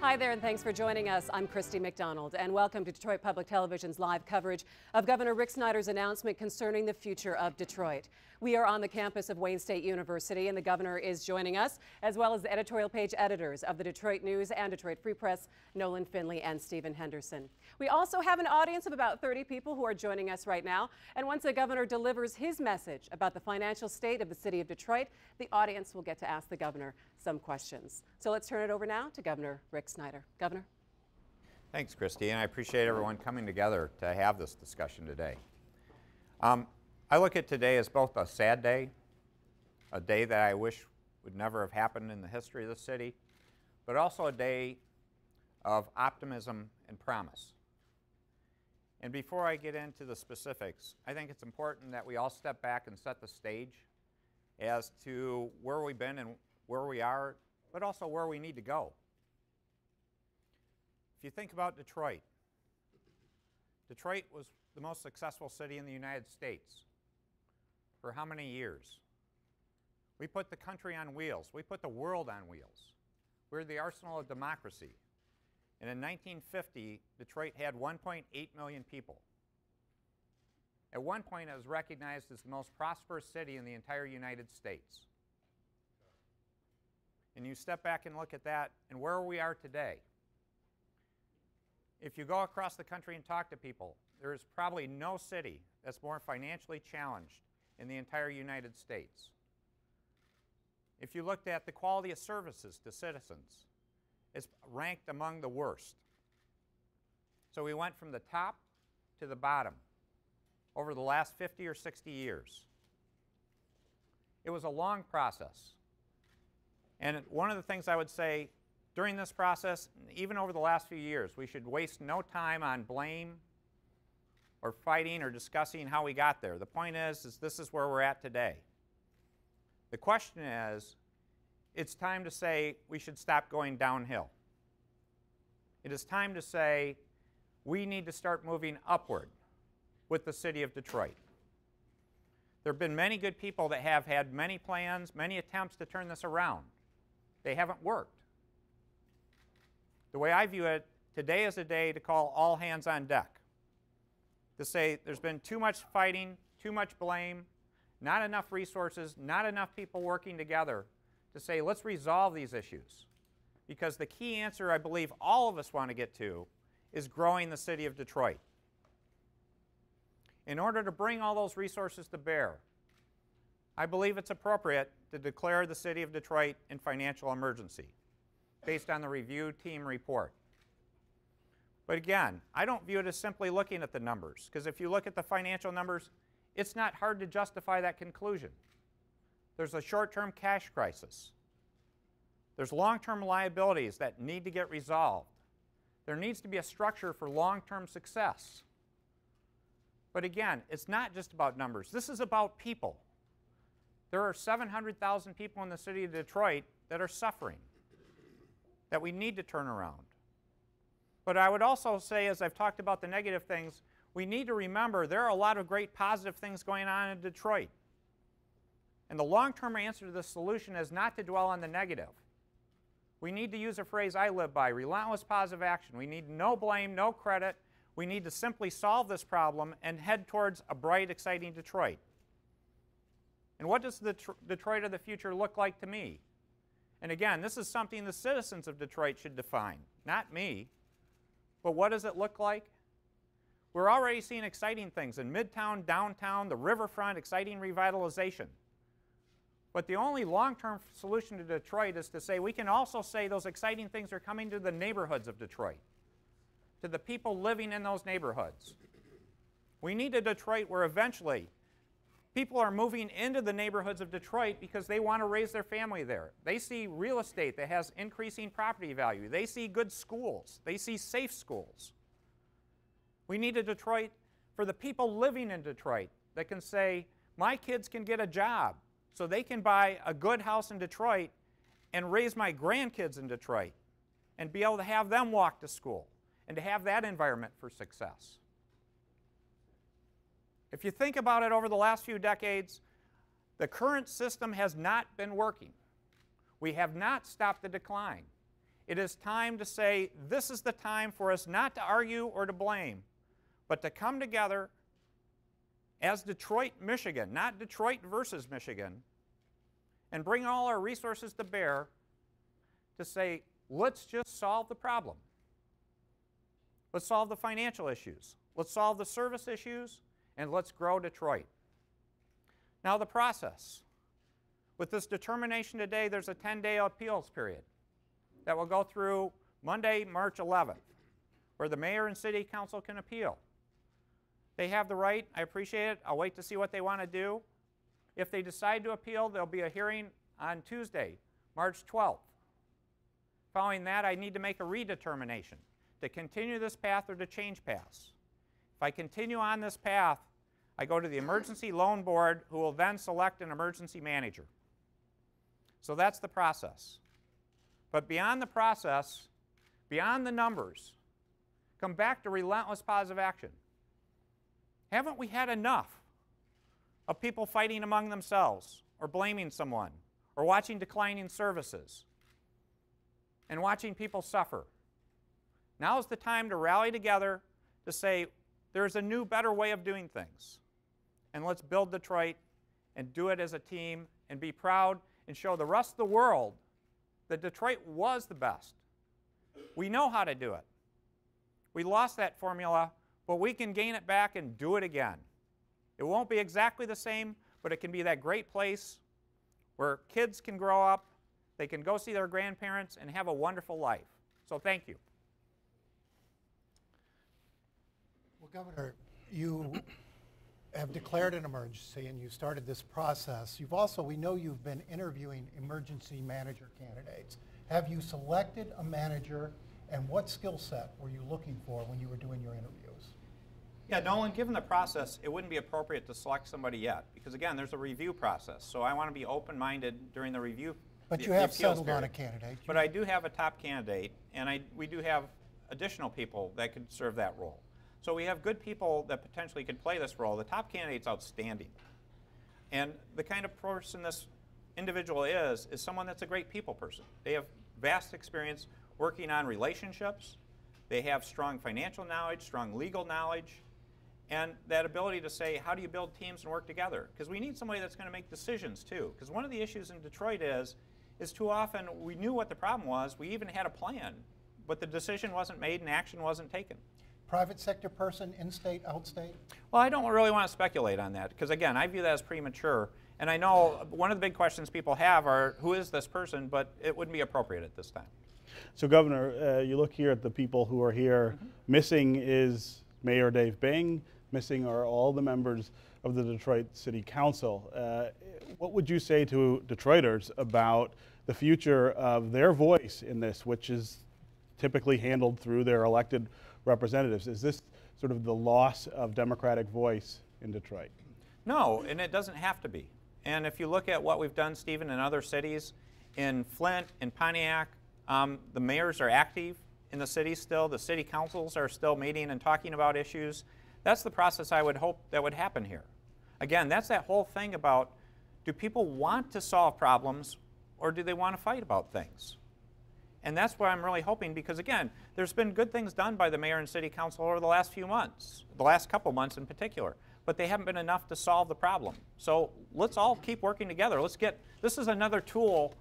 Hi there, and thanks for joining us. I'm Christy McDonald, and welcome to Detroit Public Television's live coverage of Governor Rick Snyder's announcement concerning the future of Detroit. We are on the campus of Wayne State University, and the governor is joining us, as well as the editorial page editors of the Detroit News and Detroit Free Press, Nolan Finley and Stephen Henderson. We also have an audience of about 30 people who are joining us right now, and once the governor delivers his message about the financial state of the city of Detroit, the audience will get to ask the governor some questions. So let's turn it over now to Governor Rick Snyder. Governor. Thanks, Christy, and I appreciate everyone coming together to have this discussion today. I look at today as both a sad day, a day that I wish would never have happened in the history of the city, but also a day of optimism and promise. And before I get into the specifics, I think it's important that we all step back and set the stage as to where we've been and where we are, but also where we need to go. If you think about Detroit, Detroit was the most successful city in the United States. For how many years? We put the country on wheels. We put the world on wheels. We're the arsenal of democracy. And in 1950, Detroit had 1.8 million people. At one point, it was recognized as the most prosperous city in the entire United States. And you step back and look at that, and where we are today. If you go across the country and talk to people, there is probably no city that's more financially challenged in the entire United States. If you looked at the quality of services to citizens, it's ranked among the worst. So we went from the top to the bottom over the last 50 or 60 years. It was a long process. And one of the things I would say during this process, even over the last few years, we should waste no time on blame or fighting or discussing how we got there. The point is this is where we're at today. The question is, it's time to say we should stop going downhill. It is time to say we need to start moving upward with the city of Detroit. There have been many good people that have had many plans, many attempts to turn this around. They haven't worked. The way I view it, today is a day to call all hands on deck. To say there's been too much fighting, too much blame, not enough resources, not enough people working together to say let's resolve these issues. Because the key answer I believe all of us want to get to is growing the city of Detroit. In order to bring all those resources to bear, I believe it's appropriate to declare the city of Detroit in financial emergency based on the review team report. But again, I don't view it as simply looking at the numbers, because if you look at the financial numbers, it's not hard to justify that conclusion. There's a short-term cash crisis. There's long-term liabilities that need to get resolved. There needs to be a structure for long-term success. But again, it's not just about numbers. This is about people. There are 700,000 people in the city of Detroit that are suffering, that we need to turn around. But I would also say, as I've talked about the negative things, we need to remember there are a lot of great positive things going on in Detroit. And the long-term answer to this solution is not to dwell on the negative. We need to use a phrase I live by, relentless positive action. We need no blame, no credit. We need to simply solve this problem and head towards a bright, exciting Detroit. And what does the Detroit of the future look like to me? And again, this is something the citizens of Detroit should define, not me. But what does it look like? We're already seeing exciting things in Midtown, downtown, the riverfront, exciting revitalization. But the only long-term solution to Detroit is to say we can also say those exciting things are coming to the neighborhoods of Detroit, to the people living in those neighborhoods. We need a Detroit where eventually people are moving into the neighborhoods of Detroit because they want to raise their family there. They see real estate that has increasing property value. They see good schools. They see safe schools. We need a Detroit for the people living in Detroit that can say, my kids can get a job so they can buy a good house in Detroit and raise my grandkids in Detroit and be able to have them walk to school and to have that environment for success. If you think about it over the last few decades, the current system has not been working. We have not stopped the decline. It is time to say this is the time for us not to argue or to blame, but to come together as Detroit, Michigan, not Detroit versus Michigan, and bring all our resources to bear to say, let's just solve the problem. Let's solve the financial issues. Let's solve the service issues, and let's grow Detroit. Now the process. With this determination today, there's a 10-day appeals period that will go through Monday, March 11th, where the mayor and city council can appeal. They have the right. I appreciate it. I'll wait to see what they want to do. If they decide to appeal, there'll be a hearing on Tuesday, March 12th. Following that, I need to make a redetermination to continue this path or to change paths. If I continue on this path, I go to the Emergency Loan Board, who will then select an emergency manager. So that's the process. But beyond the process, beyond the numbers, come back to relentless positive action. Haven't we had enough of people fighting among themselves or blaming someone or watching declining services and watching people suffer? Now is the time to rally together to say there's a new, better way of doing things. And let's build Detroit and do it as a team and be proud and show the rest of the world that Detroit was the best. We know how to do it. We lost that formula, but we can gain it back and do it again. It won't be exactly the same, but it can be that great place where kids can grow up, they can go see their grandparents, and have a wonderful life. So thank you. Well, Governor, you have declared an emergency and you started this process. You've also, we know you've been interviewing emergency manager candidates. Have you selected a manager, and what skill set were you looking for when you were doing your interviews? Yeah, Nolan, given the process, it wouldn't be appropriate to select somebody yet, because again, there's a review process. So I want to be open-minded during the review. But you have settled on a candidate. But I do have a top candidate, and we do have additional people that could serve that role. So we have good people that potentially could play this role. The top candidate's outstanding. And the kind of person this individual is someone that's a great people person. They have vast experience working on relationships. They have strong financial knowledge, strong legal knowledge, and that ability to say, how do you build teams and work together? Because we need somebody that's going to make decisions too. Because one of the issues in Detroit is too often we knew what the problem was, we even had a plan, but the decision wasn't made and action wasn't taken. Private sector person, in-state, out-state? Well, I don't really want to speculate on that, because again, I view that as premature. And I know one of the big questions people have are, who is this person? But it wouldn't be appropriate at this time. So Governor, you look here at the people who are here. Missing is Mayor Dave Bing. Missing are all the members of the Detroit City Council. What would you say to Detroiters about the future of their voice in this, which is typically handled through their elected representatives? Is this sort of the loss of democratic voice in Detroit? No, and it doesn't have to be. And if you look at what we've done, Stephen, in other cities, in Flint, in Pontiac, the mayors are active in the city still. The city councils are still meeting and talking about issues. That's the process I would hope that would happen here. Again, that's that whole thing about, do people want to solve problems or do they want to fight about things? And that's what I'm really hoping, because again, there's been good things done by the mayor and city council over the last few months, the last couple months in particular, but they haven't been enough to solve the problem. So let's all keep working together. This is another tool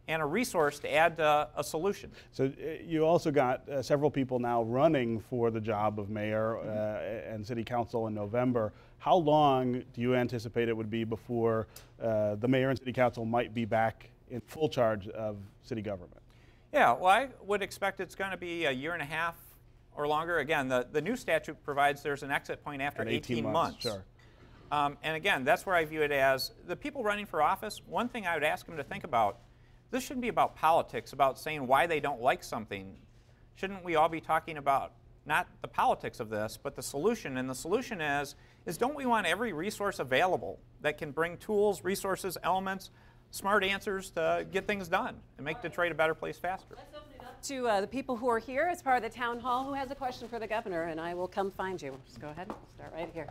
and a resource to add a solution. So you also got several people now running for the job of mayor and city council in November. How long do you anticipate it would be before the mayor and city council might be back in full charge of city government? Yeah, well, I would expect it's going to be a year and a half or longer. Again, the new statute provides there's an exit point after 18 months. Sure. And again, that's where I view it as the people running for office. One thing I would ask them to think about, this shouldn't be about politics, about saying why they don't like something. Shouldn't we all be talking about not the politics of this, but the solution? And the solution is don't we want every resource available that can bring tools, resources, elements, smart answers to get things done and make Detroit a better place faster? Let's open it up to the people who are here as part of the town hall. Who has a question for the governor? And I will come find you. Just go ahead. Start right here.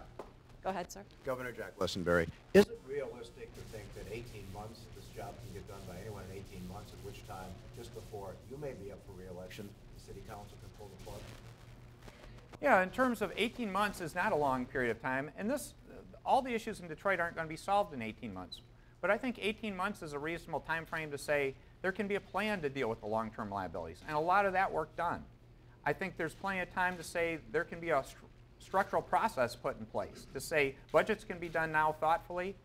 Go ahead, sir. Governor Jack Lessenberry, is it realistic to think that 18 months, this job can get done by anyone in 18 months, at which time, just before you may be up for re-election, the city council can pull the plug? Yeah, in terms of 18 months is not a long period of time, and all the issues in Detroit aren't going to be solved in 18 months. But I think 18 months is a reasonable time frame to say there can be a plan to deal with the long-term liabilities, and a lot of that work done. I think there's plenty of time to say there can be a structural process put in place to say budgets can be done now thoughtfully,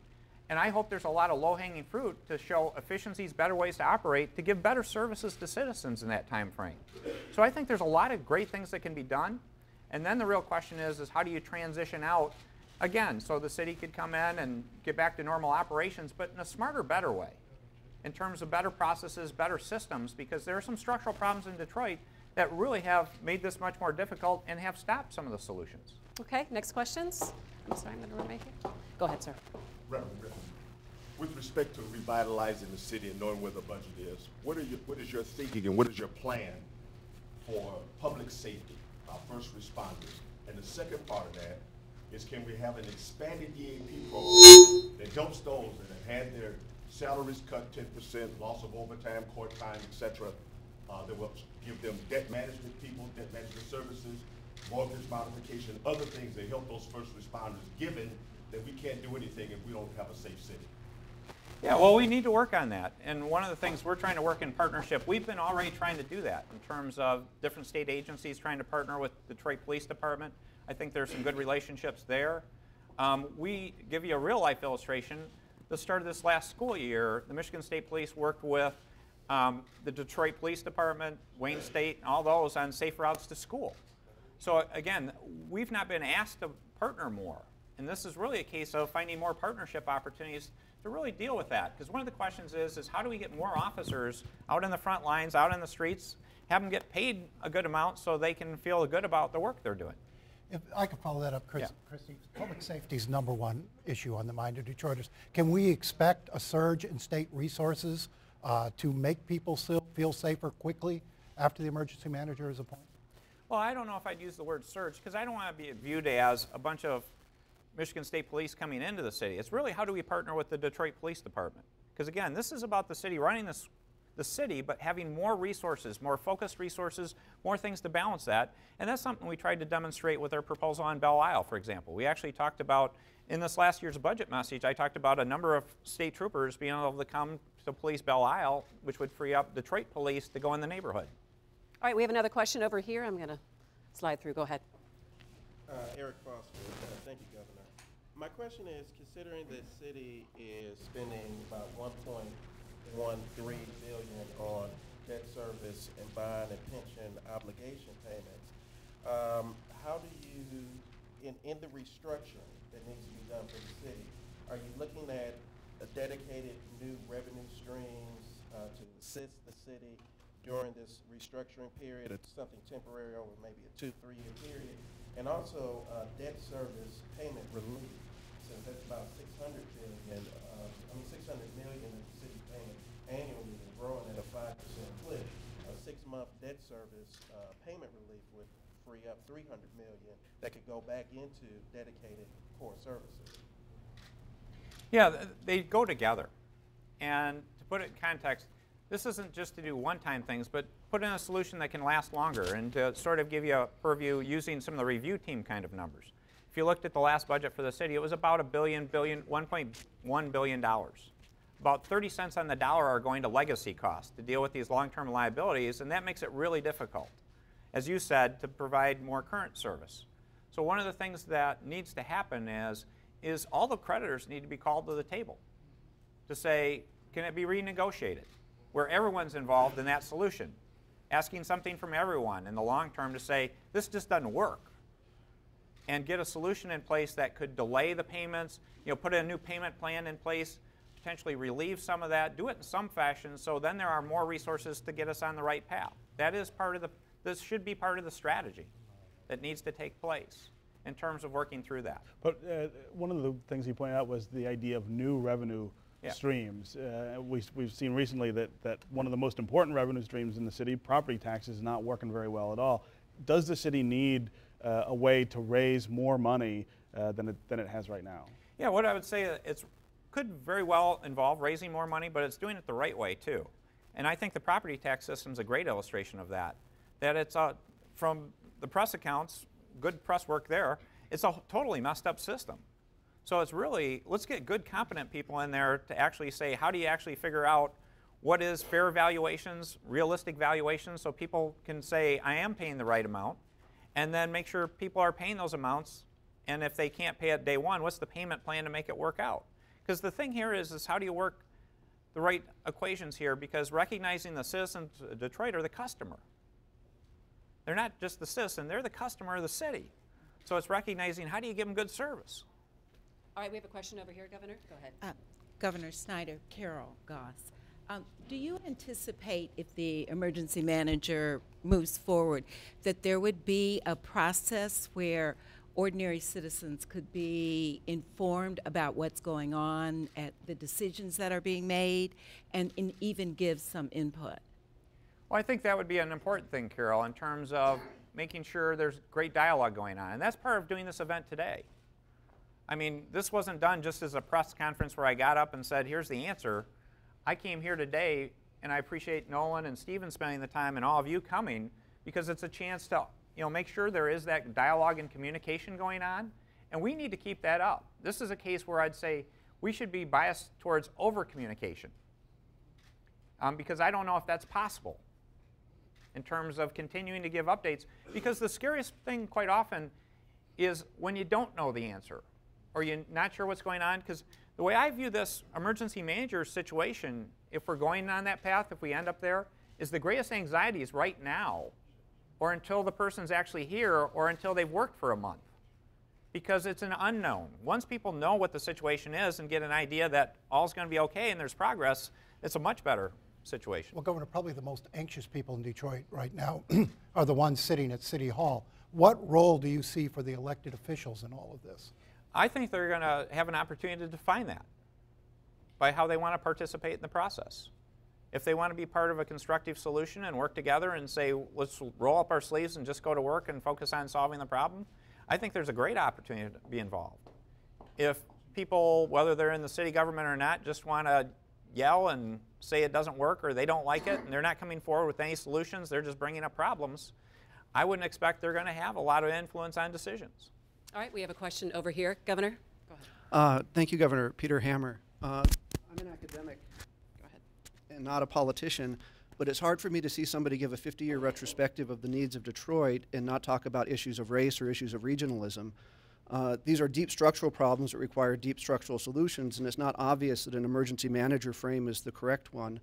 and I hope there's a lot of low-hanging fruit to show efficiencies, better ways to operate, to give better services to citizens in that time frame. So I think there's a lot of great things that can be done, and then the real question is how do you transition out, again, so the city could come in and get back to normal operations, but in a smarter, better way, in terms of better processes, better systems, because there are some structural problems in Detroit that really have made this much more difficult and have stopped some of the solutions. Okay, next questions? I'm sorry, I'm going to remain here. Go ahead, sir. Reverend Griffin, with respect to revitalizing the city and knowing where the budget is, what is your thinking and what is your plan for public safety, our first responders? And the second part of that is, can we have an expanded EAP program that helps those that have had their salaries cut 10%, loss of overtime, court time, etc., that will give them debt management people, debt management services, mortgage modification, other things that help those first responders, given that we can't do anything if we don't have a safe city? Yeah, well, we need to work on that. And one of the things we're trying to work in partnership, we've been already trying to do that in terms of different state agencies trying to partner with the Detroit Police Department. I think there's some good relationships there. We give you a real-life illustration. The start of this last school year, the Michigan State Police worked with the Detroit Police Department, Wayne State, and all those on safe routes to school. So again, we've not been asked to partner more. And this is really a case of finding more partnership opportunities to really deal with that. Because one of the questions is how do we get more officers out in the front lines, out in the streets, have them get paid a good amount so they can feel good about the work they're doing. If I could follow that up, Yeah. Christy, public safety is #1 issue on the mind of Detroiters. Can we expect a surge in state resources to make people feel safer quickly after the emergency manager is appointed? Well, I don't know if I'd use the word surge, because I don't want to be viewed as a bunch of Michigan State Police coming into the city. It's really how do we partner with the Detroit Police Department? Because again, this is about the city running the city, but having more resources, more focused resources, more things to balance that. And that's something we tried to demonstrate with our proposal on Belle Isle, for example. We actually talked about, in this last year's budget message, I talked about a number of state troopers being able to come to police Belle Isle, which would free up Detroit police to go in the neighborhood. All right, we have another question over here. I'm going to slide through. Go ahead. Eric Foster. Thank you, Governor. My question is, considering the city is spending about $1.13 billion on debt service and bond and pension obligation payments, how do you, in the restructuring that needs to be done for the city, are you looking at a dedicated new revenue streams to assist the city during this restructuring period, or something temporary over maybe a 2-3 year period, and also debt service payment relief, since that's about $600 million in the city payment annually and growing at a 5% clip. A 6-month debt service payment relief would free up $300 million that could go back into dedicated core services. Yeah, they go together. And to put it in context, this isn't just to do one-time things, but put in a solution that can last longer, and to sort of give you a purview using some of the review team kind of numbers. If you looked at the last budget for the city, it was about $1.1 billion. About 30 cents on the dollar are going to legacy costs to deal with these long-term liabilities, and that makes it really difficult, as you said, to provide more current service. So one of the things that needs to happen is all the creditors need to be called to the table to say, can it be renegotiated, where everyone's involved in that solution, asking something from everyone in the long term to say, this just doesn't work, and get a solution in place that could delay the payments, put a new payment plan in place, potentially relieve some of that, do it in some fashion, so then there are more resources to get us on the right path. That is this should be part of the strategy that needs to take place in terms of working through that. But one of the things you pointed out was the idea of new revenue streams. We've seen recently that one of the most important revenue streams in the city, property taxes, is not working very well at all. Does the city need a way to raise more money than it has right now? Yeah, what I would say, it's could very well involve raising more money, but it's doing it the right way too. And I think the property tax system is a great illustration of that. That it's from the press accounts, good press work there, it's a totally messed up system. So it's really, let's get good, competent people in there to actually say, how do you actually figure out what is fair valuations, realistic valuations, so people can say, I am paying the right amount, and then make sure people are paying those amounts, and if they can't pay at day one, what's the payment plan to make it work out? Because the thing here is how do you work the right equations here, because recognizing the citizens of Detroit are the customer. They're not just the citizen, they're the customer of the city. So it's recognizing how do you give them good service. All right, we have a question over here, Governor. Go ahead. Governor Snyder, Carol Goss. Do you anticipate, if the emergency manager moves forward, that there would be a process where ordinary citizens could be informed about what's going on, at the decisions that are being made, and even give some input? Well, I think that would be an important thing, Carol, in terms of making sure there's great dialogue going on. And that's part of doing this event today. I mean, this wasn't done just as a press conference where I got up and said, here's the answer. I came here today, and I appreciate Nolan and Stephen spending the time and all of you coming, because it's a chance to make sure there is that dialogue and communication going on, and we need to keep that up. This is a case where I'd say we should be biased towards over-communication, because I don't know if that's possible in terms of continuing to give updates, because the scariest thing quite often is when you don't know the answer, or you're not sure what's going on, because the way I view this emergency manager situation, if we're going on that path, if we end up there, is the greatest anxiety is right now, or until the person's actually here, or until they've worked for a month. Because it's an unknown. Once people know what the situation is and get an idea that all's going to be okay and there's progress, it's a much better situation. Well, Governor, probably the most anxious people in Detroit right now are the ones sitting at City Hall. What role do you see for the elected officials in all of this? I think they're going to have an opportunity to define that by how they want to participate in the process. If they want to be part of a constructive solution and work together and say, let's roll up our sleeves and just go to work and focus on solving the problem, I think there's a great opportunity to be involved. If people, whether they're in the city government or not, just want to yell and say it doesn't work or they don't like it and they're not coming forward with any solutions, they're just bringing up problems, I wouldn't expect they're going to have a lot of influence on decisions. All right, we have a question over here. Governor, go ahead. Thank you, Governor. Peter Hammer. I'm an academic and not a politician, but it's hard for me to see somebody give a 50-year retrospective of the needs of Detroit and not talk about issues of race or issues of regionalism. These are deep structural problems that require deep structural solutions, and it's not obvious that an emergency manager frame is the correct one.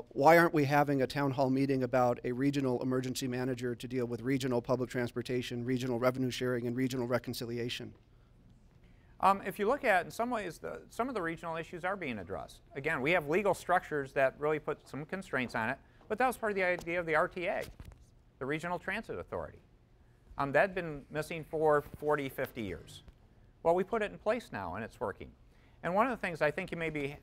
Why aren't we having a town hall meeting about a regional emergency manager to deal with regional public transportation, regional revenue sharing, and regional reconciliation? If you look at, in some ways, some of the regional issues are being addressed. Again, we have legal structures that really put some constraints on it, but that was part of the idea of the RTA, the Regional Transit Authority. That had been missing for 40, 50 years. Well, we put it in place now, and it's working. And one of the things I think you may be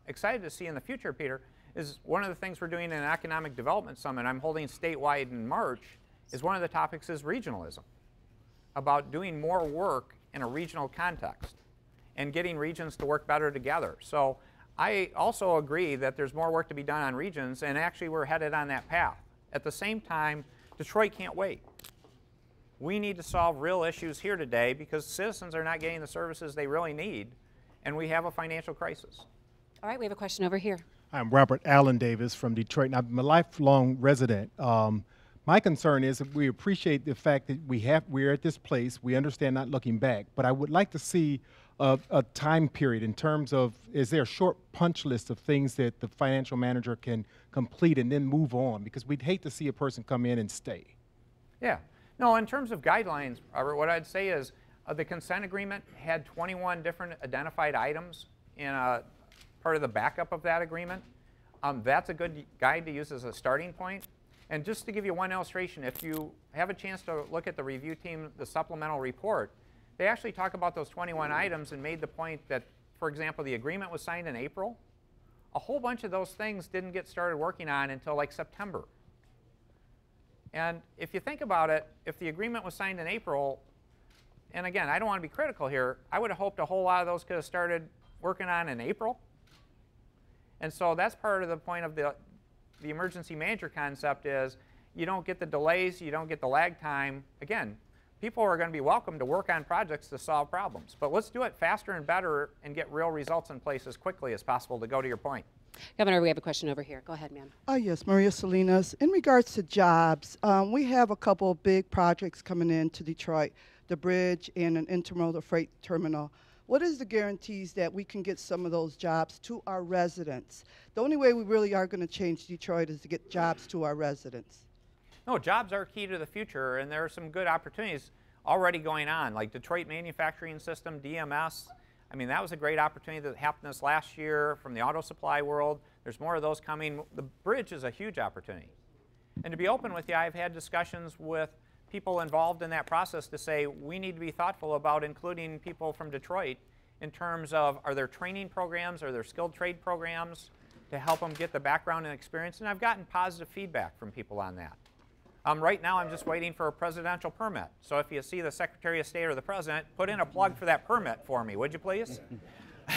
excited to see in the future, Peter, is one of the things we're doing in an economic development summit I'm holding statewide in March, is one of the topics is regionalism, about doing more work in a regional context and getting regions to work better together. So I also agree that there's more work to be done on regions, and actually we're headed on that path. At the same time, Detroit can't wait. We need to solve real issues here today because citizens are not getting the services they really need, and we have a financial crisis. All right, we have a question over here. I'm Robert Allen Davis from Detroit, and I'm a lifelong resident. My concern is that we appreciate the fact that we're at this place. We understand not looking back, but I would like to see a time period in terms of, is there a short punch list of things that the financial manager can complete and then move on? Because we'd hate to see a person come in and stay. Yeah. No, in terms of guidelines, Robert, what I'd say is the consent agreement had 21 different identified items in part of the backup of that agreement. That's a good guide to use as a starting point. And just to give you one illustration, if you have a chance to look at the review team, the supplemental report, they actually talk about those 21 items and made the point that, for example, the agreement was signed in April. A whole bunch of those things didn't get started working on until like September. And if you think about it, if the agreement was signed in April, and again, I don't want to be critical here, I would have hoped a whole lot of those could have started working on in April. And so that's part of the point of the emergency manager concept is you don't get the delays, you don't get the lag time. Again, people are going to be welcome to work on projects to solve problems. But let's do it faster and better and get real results in place as quickly as possible, to go to your point. Governor, we have a question over here. Go ahead, ma'am. Yes, Maria Salinas. In regards to jobs, we have a couple of big projects coming into Detroit, the bridge and an intermodal freight terminal. What is the guarantees that we can get some of those jobs to our residents? The only way we really are going to change Detroit is to get jobs to our residents. No, jobs are key to the future, and there are some good opportunities already going on, like Detroit Manufacturing System, DMS. I mean, that was a great opportunity that happened this last year from the auto supply world. There's more of those coming. The bridge is a huge opportunity. And to be open with you, I've had discussions with people involved in that process to say we need to be thoughtful about including people from Detroit in terms of, are there training programs, are there skilled trade programs to help them get the background and experience? And I've gotten positive feedback from people on that. Right now, I'm just waiting for a presidential permit. So if you see the Secretary of State or the President, put in a plug for that permit for me, would you please? All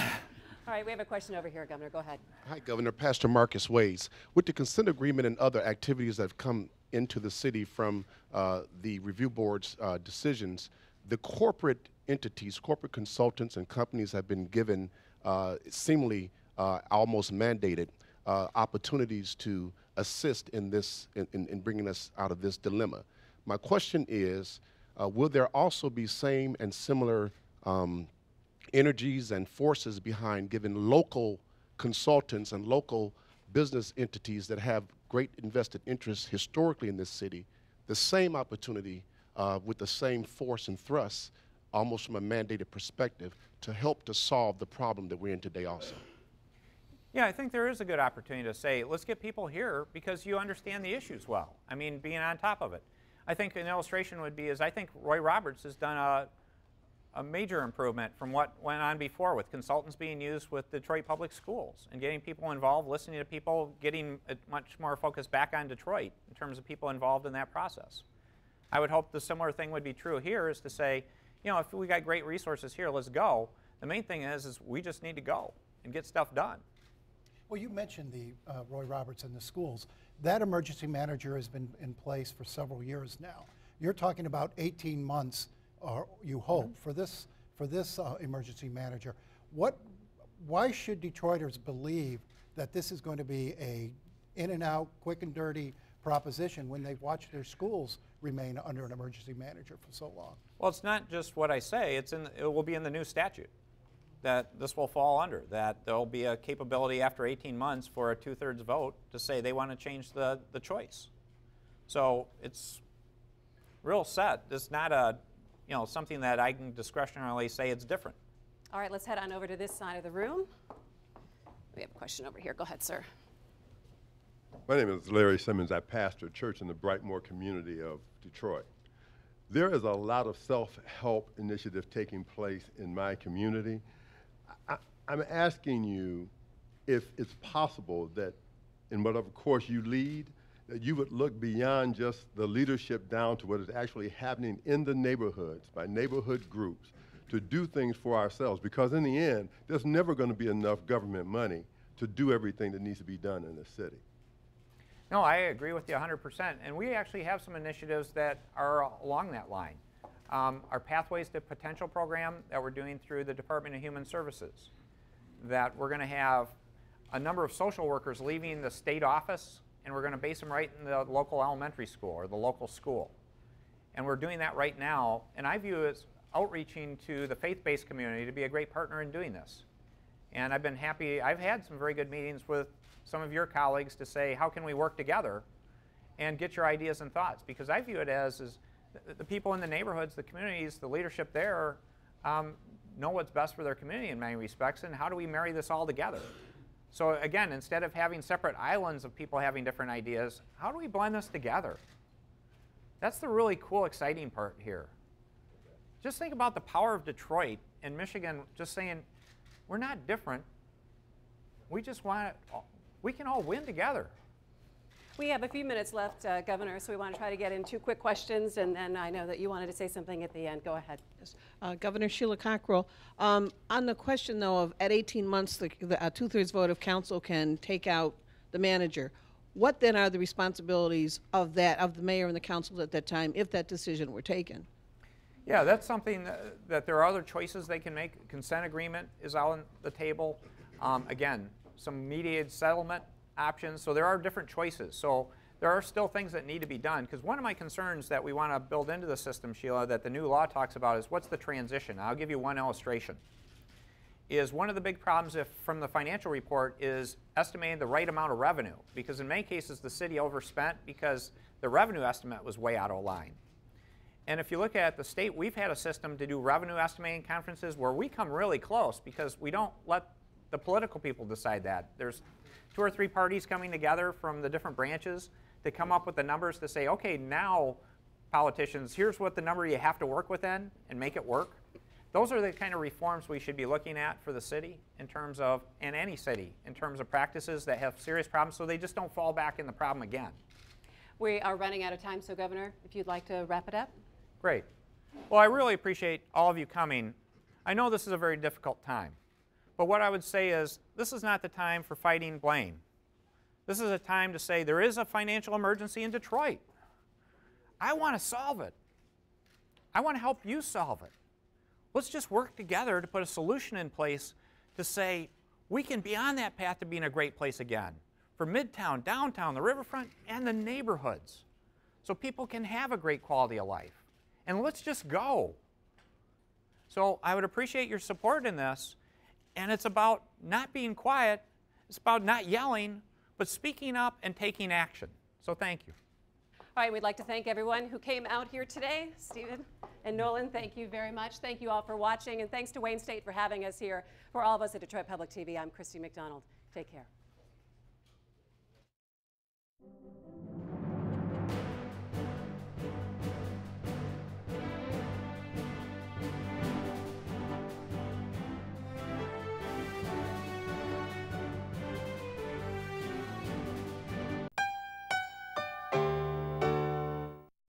right, we have a question over here, Governor. Go ahead. Hi, Governor. Pastor Marcus Ways. With the consent agreement and other activities that have come into the city from the review board's decisions, the corporate entities, corporate consultants and companies have been given seemingly almost mandated opportunities to assist in this, in bringing us out of this dilemma. My question is, will there also be same and similar energies and forces behind giving local consultants and local business entities that have great invested interests historically in this city the same opportunity with the same force and thrust, almost from a mandated perspective, to help to solve the problem that we're in today also? Yeah, I think there is a good opportunity to say, let's get people here because you understand the issues well. I mean, being on top of it. I think an illustration would be is I think Roy Roberts has done a major improvement from what went on before with consultants being used with Detroit Public Schools and getting people involved, listening to people, getting a much more focus back on Detroit in terms of people involved in that process. I would hope the similar thing would be true here, is to say, you know, if we got great resources here, let's go. The main thing is we just need to go and get stuff done. Well, you mentioned the Roy Roberts and the schools. That emergency manager has been in place for several years now. You're talking about 18 months, you hope, for this emergency manager. Why should Detroiters believe that this is going to be a in and out, quick and dirty proposition when they've watched their schools remain under an emergency manager for so long? Well, it's not just what I say. It will be in the new statute that this will fall under, that there'll be a capability after 18 months for a 2/3 vote to say they want to change the choice. So it's real set. It's not something that I can discretionarily say it's different. All right, let's head on over to this side of the room. We have a question over here. Go ahead, sir. My name is Larry Simmons. I pastor a church in the Brightmoor community of Detroit. There is a lot of self-help initiative taking place in my community. I'm asking you if it's possible that in whatever course you lead, that you would look beyond just the leadership down to what is actually happening in the neighborhoods by neighborhood groups to do things for ourselves, because in the end, there's never going to be enough government money to do everything that needs to be done in the city. No, I agree with you 100%, and we actually have some initiatives that are along that line. Our Pathways to Potential program that we're doing through the Department of Human Services, that we're going to have a number of social workers leaving the state office, and we're going to base them right in the local elementary school or the local school. And we're doing that right now, and I view it as outreaching to the faith-based community to be a great partner in doing this. And I've been happy. I've had some very good meetings with some of your colleagues to say, how can we work together and get your ideas and thoughts? Because I view it as the people in the neighborhoods, the communities, the leadership there know what's best for their community in many respects, and how do we marry this all together? So again, instead of having separate islands of people having different ideas, how do we blend this together? That's the really cool, exciting part here. Just think about the power of Detroit and Michigan just saying, we're not different. We just want we can all win together. We have a few minutes left, Governor, so we want to try to get in 2 quick questions, and then I know that you wanted to say something at the end. Go ahead. Governor Sheila Cockrell, on the question, though, of at 18 months, the 2/3 vote of council can take out the manager. What then are the responsibilities of the mayor and the council at that time if that decision were taken? Yeah, that's something that there are other choices they can make. Consent agreement is on the table. Again, some mediated settlement options. So there are different choices. So there are still things that need to be done. Because one of my concerns that we want to build into the system, Sheila, that the new law talks about is what's the transition? I'll give you one illustration. Is one of the big problems from the financial report is estimating the right amount of revenue. Because in many cases, the city overspent because the revenue estimate was way out of line. And if you look at the state, we've had a system to do revenue estimating conferences where we come really close because we don't let the political people decide that. There's 2 or 3 parties coming together from the different branches to come up with the numbers to say, okay, now politicians, here's what the number you have to work within and make it work. Those are the kind of reforms we should be looking at for the city in terms of, and any city, in terms of practices that have serious problems so they just don't fall back in the problem again. We are running out of time, so Governor, if you'd like to wrap it up. Great. Well, I really appreciate all of you coming. I know this is a very difficult time. But what I would say is, this is not the time for fighting blame. This is a time to say there is a financial emergency in Detroit. I want to solve it. I want to help you solve it. Let's just work together to put a solution in place to say we can be on that path to being a great place again for Midtown, downtown, the riverfront, and the neighborhoods so people can have a great quality of life. And let's just go. So I would appreciate your support in this. And it's about not being quiet. It's about not yelling, but speaking up and taking action. So thank you. All right, we'd like to thank everyone who came out here today. Stephen and Nolan, thank you very much. Thank you all for watching, and thanks to Wayne State for having us here. For all of us at Detroit Public TV, I'm Christy McDonald. Take care.